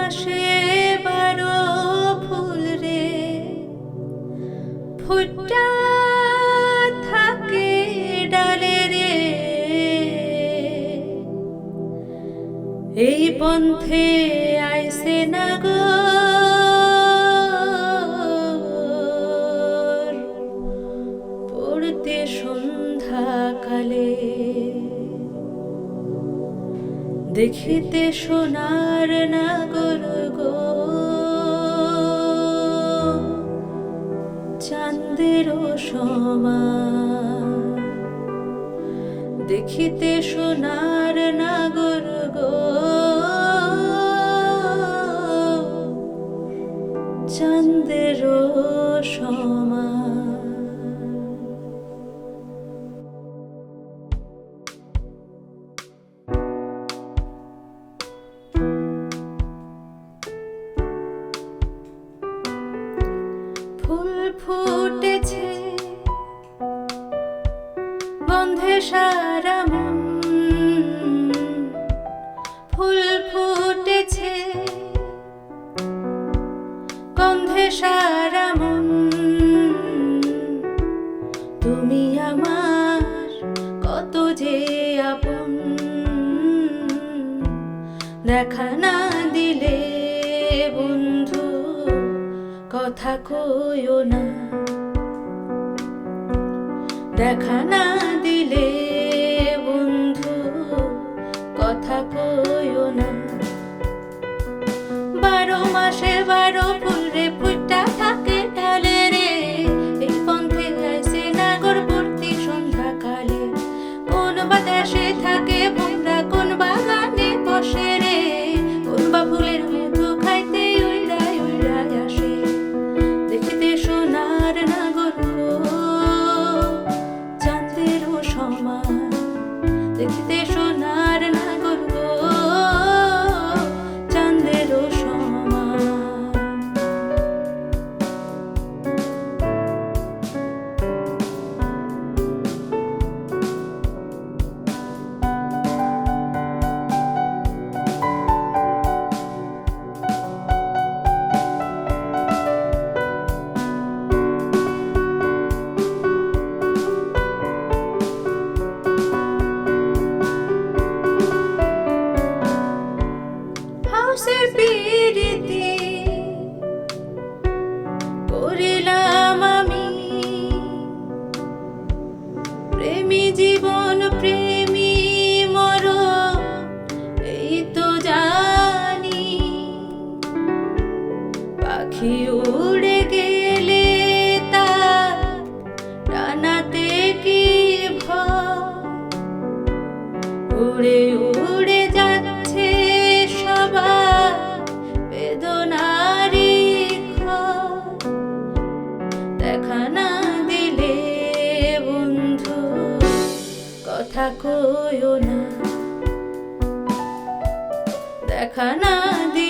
মাসে 12 ফুল রে ফুটা থাকে ডালে রে, এই পন্থে আইসে নাগর পড়তে সন্ধ্যাকালে, দেখিতে সোনার নাগর গো চাঁদেরও সমান, দেখিতে সোনার নাগর গো চাঁদেরও সমান। ফুল ফুটেছে গন্ধে সারা মন, ফুল ফুটেছে গন্ধে সারা মন, তুমি আমার কত যে আপন, দেখা না দিলে বন্ধু কথা কইও না, দেখা না দিলে বন্ধু কথা কইও না। 12 মাসে 12 ফুল রে ফুটা থাকে ডালে রে, এই পন্থে আইসে নাগর পড়তি সন্ধ্যাকালে, কোন বা দেশে থাকে ভোমরা, কোন বাগানে বসে রে, কোন বা ফুলের মধু খাইতে উইড়ায় উইড়ায় আসে, দেখিতে সোনার নাগর গো চাঁদেরও সমান, দেখিতে সোনার নাগর গো চাঁদেরও সমান। হাউসের পিরিতি করিলাম আমি, প্রেমী জীবন প্রেমী মরণ এই তো জানি, পাখি উড়ে গেলে তার ডানাতে কি ভয়, উড়ে উড়ে যাচ্ছে সবার বেদনারি ক্ষয়, দেখা না দিলে বন্ধু কথা কইও না, দেখা না দিলে